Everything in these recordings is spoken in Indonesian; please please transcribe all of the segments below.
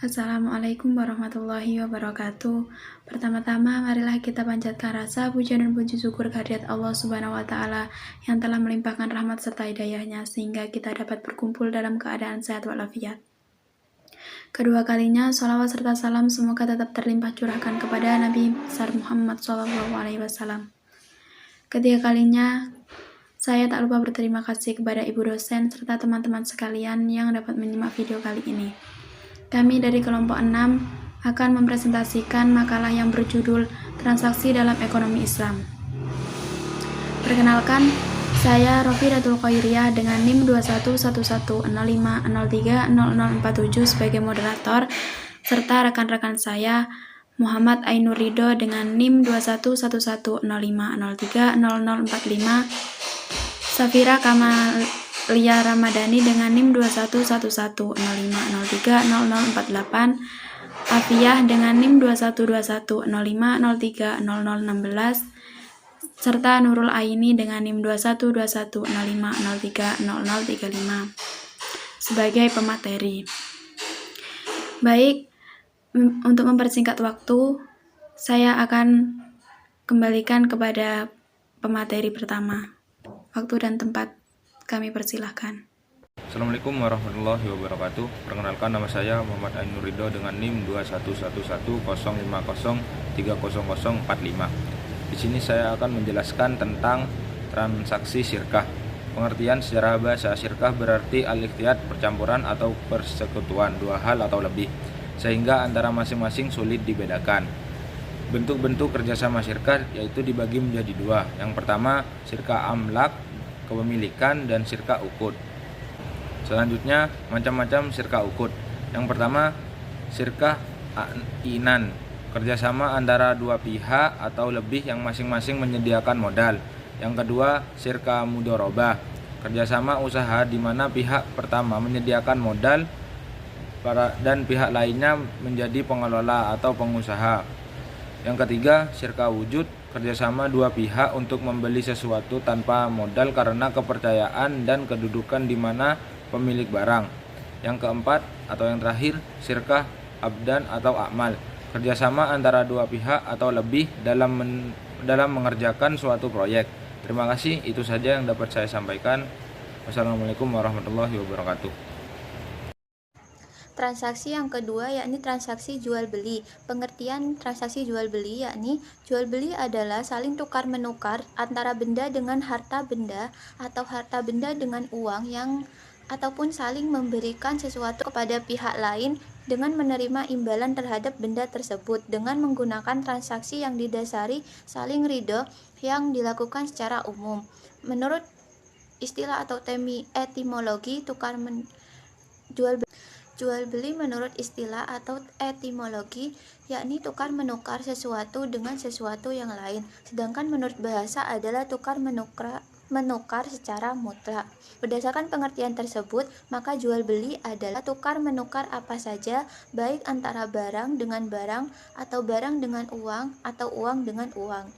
Assalamualaikum warahmatullahi wabarakatuh. Pertama-tama, marilah kita panjatkan rasa puja dan puji syukur kehadirat Allah Subhanahu wa Ta'ala yang telah melimpahkan rahmat serta hidayahnya sehingga kita dapat berkumpul dalam keadaan sehat walafiat. Kedua kalinya, sholawat serta salam semoga tetap terlimpah curahkan kepada Nabi besar Muhammad SAW. Ketiga kalinya, saya tak lupa berterima kasih kepada ibu dosen serta teman-teman sekalian yang dapat menyimak video kali ini. Kami dari kelompok 6 akan mempresentasikan makalah yang berjudul Transaksi dalam Ekonomi Islam. Perkenalkan, saya Rofidatul Khairiyah dengan NIM 211105030047 sebagai moderator, serta rekan-rekan saya Muhammad Ainur Ridho dengan NIM 211105030045, Safira Kamalia Ramadhani dengan NIM 211105030048, Afiyah dengan NIM 212105030016, serta Nurul Aini dengan NIM 212105030035 sebagai pemateri. Baik, untuk mempersingkat waktu, saya akan kembalikan kepada pemateri pertama. Waktu dan tempat kami persilahkan. Assalamualaikum warahmatullahi wabarakatuh. Perkenalkan, nama saya Muhammad Ainur Ridho dengan NIM 211105030045. Di sini saya akan menjelaskan tentang transaksi syirkah. Pengertian secara bahasa, syirkah berarti al-ikhtiyat, percampuran atau persekutuan dua hal atau lebih, sehingga antara masing-masing sulit dibedakan. Bentuk-bentuk kerjasama syirkah yaitu dibagi menjadi dua. Yang pertama, syirkah amlak, kepemilikan, dan syirkah uqud. Selanjutnya, macam-macam syirkah uqud. Yang pertama, syirkah inan, kerjasama antara dua pihak atau lebih yang masing-masing menyediakan modal. Yang kedua, syirkah mudharabah, kerjasama usaha di mana pihak pertama menyediakan modal dan pihak lainnya menjadi pengelola atau pengusaha. Yang ketiga, syirkah wujud, kerjasama dua pihak untuk membeli sesuatu tanpa modal karena kepercayaan dan kedudukan di mana pemilik barang. Yang keempat atau yang terakhir, syirkah abdan atau amal, kerjasama antara dua pihak atau lebih dalam mengerjakan suatu proyek. Terima kasih, itu saja yang dapat saya sampaikan. Wassalamualaikum warahmatullahi wabarakatuh. Transaksi yang kedua yakni transaksi jual beli. Pengertian transaksi jual beli yakni jual beli adalah saling tukar menukar antara benda dengan harta benda atau harta benda dengan uang ataupun saling memberikan sesuatu kepada pihak lain dengan menerima imbalan terhadap benda tersebut dengan menggunakan transaksi yang didasari saling ridho yang dilakukan secara umum. Menurut istilah atau etimologi jual beli menurut istilah atau etimologi yakni tukar menukar sesuatu dengan sesuatu yang lain, sedangkan menurut bahasa adalah tukar menukar secara mutlak. Berdasarkan pengertian tersebut, maka jual beli adalah tukar menukar apa saja, baik antara barang dengan barang atau barang dengan uang atau uang dengan uang.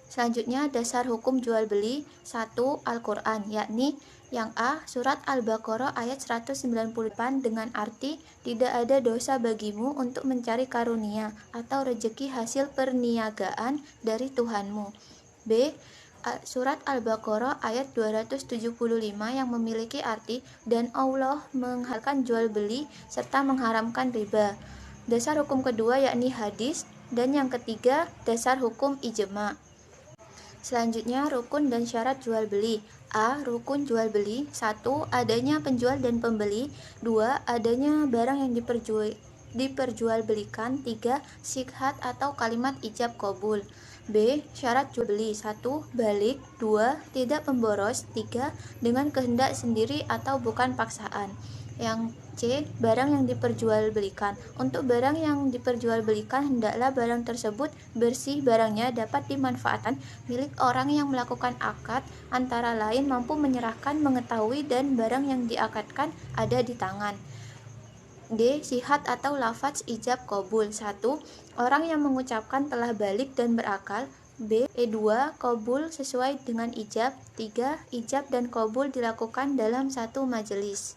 Selanjutnya, dasar hukum jual beli 1. Al-Quran, yakni yang A. Surat Al-Baqarah ayat 198 dengan arti tidak ada dosa bagimu untuk mencari karunia atau rejeki hasil perniagaan dari Tuhanmu. B. Surat Al-Baqarah ayat 275 yang memiliki arti dan Allah menghalalkan jual beli serta mengharamkan riba. Dasar hukum kedua yakni hadis, dan yang ketiga dasar hukum ijma. Selanjutnya, rukun dan syarat jual beli. A. Rukun jual beli 1. Adanya penjual dan pembeli. 2. Adanya barang yang diperjualbelikan. 3. Sikhat atau kalimat ijab qabul. B. Syarat jual beli 1. Balik. 2. Tidak pemboros. 3. Dengan kehendak sendiri atau bukan paksaan. Yang C. Barang yang diperjualbelikan. Untuk barang yang diperjualbelikan, hendaklah barang tersebut bersih, barangnya dapat dimanfaatkan, milik orang yang melakukan akad, antara lain mampu menyerahkan, mengetahui, dan barang yang diakadkan ada di tangan. D. Sihat atau lafaz ijab qabul 1. Orang yang mengucapkan telah balik dan berakal. B. 2. Qabul sesuai dengan ijab. 3. Ijab dan qabul dilakukan dalam satu majelis.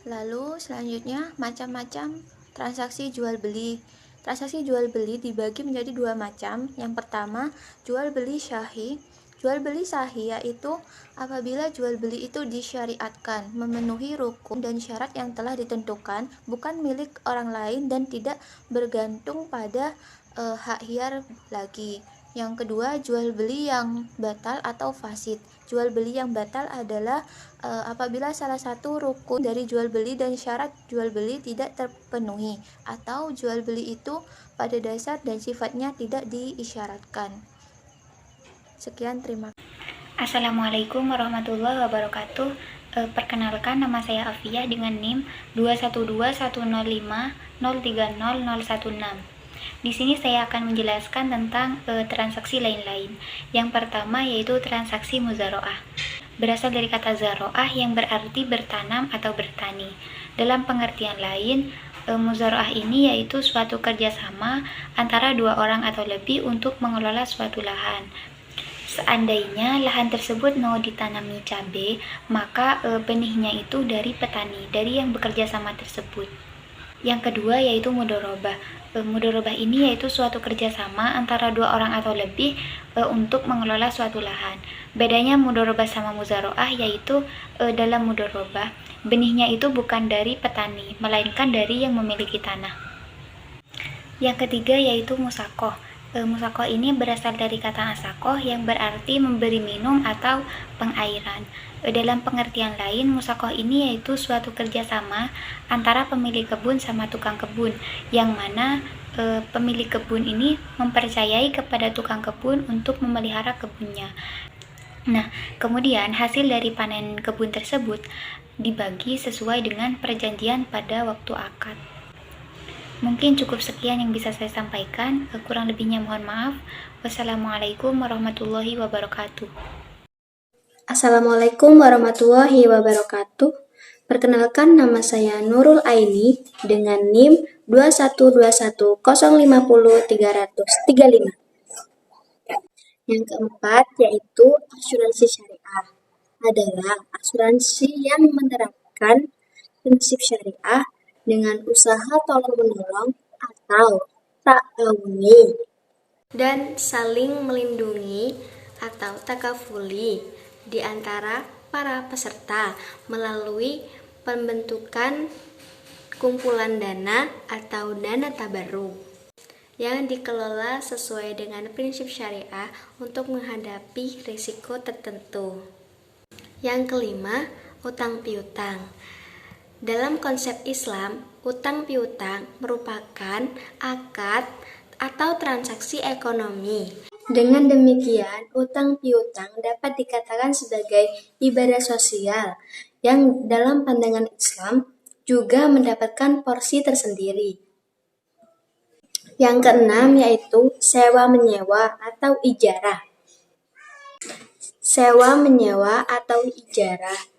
Lalu selanjutnya macam-macam Transaksi jual beli. Transaksi jual beli dibagi menjadi dua macam. Yang pertama, jual beli syahih. Jual beli sahih yaitu apabila jual beli itu disyariatkan, memenuhi rukun dan syarat yang telah ditentukan, bukan milik orang lain dan tidak bergantung pada hak hiar lagi. Yang kedua, jual beli yang batal atau fasid. Jual beli yang batal adalah apabila salah satu rukun dari jual beli dan syarat jual beli tidak terpenuhi, atau jual beli itu pada dasar dan sifatnya tidak diisyaratkan. Sekian, terima kasih. Assalamualaikum warahmatullahi wabarakatuh. Perkenalkan, nama saya Afiyah dengan NIM 2121050030016. Di sini saya akan menjelaskan tentang transaksi lain-lain. Yang pertama yaitu transaksi muzaroah. Berasal dari kata zaroah yang berarti bertanam atau bertani. Dalam pengertian lain, muzaroah ini yaitu suatu kerjasama antara dua orang atau lebih untuk mengelola suatu lahan. Seandainya lahan tersebut mau ditanami cabai, maka benihnya itu dari petani, dari yang bekerja sama tersebut. Yang kedua yaitu mudorobah. Mudorobah ini yaitu suatu kerjasama antara dua orang atau lebih untuk mengelola suatu lahan. Bedanya mudorobah sama muzaroah yaitu dalam mudorobah, benihnya itu bukan dari petani, melainkan dari yang memiliki tanah. Yang ketiga yaitu musakoh. Musakoh ini berasal dari kata asakoh yang berarti memberi minum atau pengairan. Dalam pengertian lain, musakoh ini yaitu suatu kerjasama antara pemilik kebun sama tukang kebun, yang mana pemilik kebun ini mempercayai kepada tukang kebun untuk memelihara kebunnya. Nah, kemudian hasil dari panen kebun tersebut dibagi sesuai dengan perjanjian pada waktu akad. Mungkin cukup sekian yang bisa saya sampaikan, kurang lebihnya mohon maaf. Wassalamualaikum warahmatullahi wabarakatuh. Assalamualaikum warahmatullahi wabarakatuh. Perkenalkan, nama saya Nurul Aini dengan NIM 21210500335. Yang keempat yaitu asuransi syariah. Adalah asuransi yang menerapkan prinsip syariah dengan usaha tolong-menolong atau ta'awuni dan saling melindungi atau takafuli di antara para peserta melalui pembentukan kumpulan dana atau dana tabarruk yang dikelola sesuai dengan prinsip syariah untuk menghadapi risiko tertentu. Yang kelima, utang piutang. Dalam konsep Islam, utang piutang merupakan akad atau transaksi ekonomi. Dengan demikian, utang piutang dapat dikatakan sebagai ibadah sosial yang dalam pandangan Islam juga mendapatkan porsi tersendiri. Yang keenam yaitu sewa menyewa atau ijarah. Sewa menyewa atau ijarah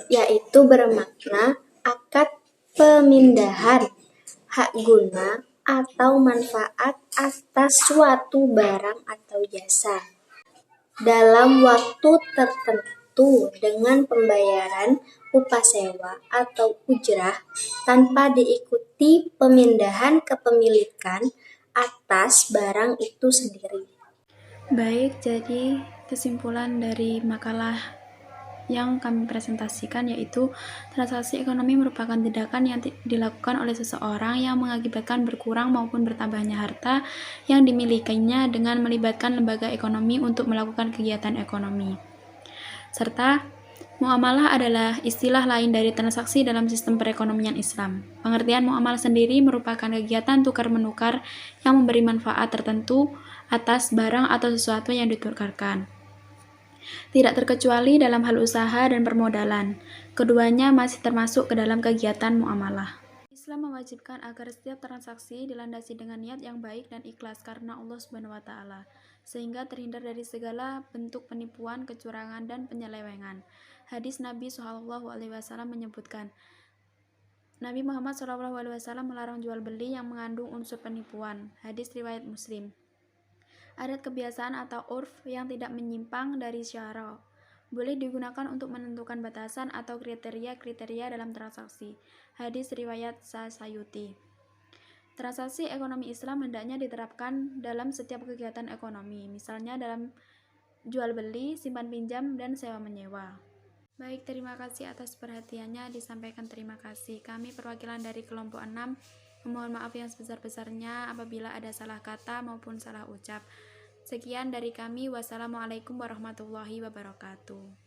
yaitu bermakna akad pemindahan hak guna atau manfaat atas suatu barang atau jasa dalam waktu tertentu dengan pembayaran upah sewa atau ujrah tanpa diikuti pemindahan kepemilikan atas barang itu sendiri. Baik, jadi kesimpulan dari makalah yang kami presentasikan yaitu transaksi ekonomi merupakan tindakan yang dilakukan oleh seseorang yang mengakibatkan berkurang maupun bertambahnya harta yang dimilikinya dengan melibatkan lembaga ekonomi untuk melakukan kegiatan ekonomi. Serta muamalah adalah istilah lain dari transaksi dalam sistem perekonomian Islam. Pengertian muamalah sendiri merupakan kegiatan tukar-menukar yang memberi manfaat tertentu atas barang atau sesuatu yang ditukarkan. Tidak terkecuali dalam hal usaha dan permodalan. Keduanya masih termasuk ke dalam kegiatan muamalah. Islam mewajibkan agar setiap transaksi dilandasi dengan niat yang baik dan ikhlas karena Allah Subhanahu wa taala, sehingga terhindar dari segala bentuk penipuan, kecurangan dan penyelewengan. Hadis Nabi SAW menyebutkan, Nabi Muhammad SAW melarang jual beli yang mengandung unsur penipuan. Hadis riwayat Muslim. Adat kebiasaan atau urf yang tidak menyimpang dari syara boleh digunakan untuk menentukan batasan atau kriteria-kriteria dalam transaksi. Hadis riwayat Sa'sayuti. Transaksi ekonomi Islam hendaknya diterapkan dalam setiap kegiatan ekonomi, misalnya dalam jual beli, simpan pinjam, dan sewa menyewa. Baik, terima kasih atas perhatiannya. Disampaikan terima kasih. Kami perwakilan dari kelompok 6 memohon maaf yang sebesar-besarnya apabila ada salah kata maupun salah ucap. Sekian dari kami. Wassalamualaikum warahmatullahi wabarakatuh.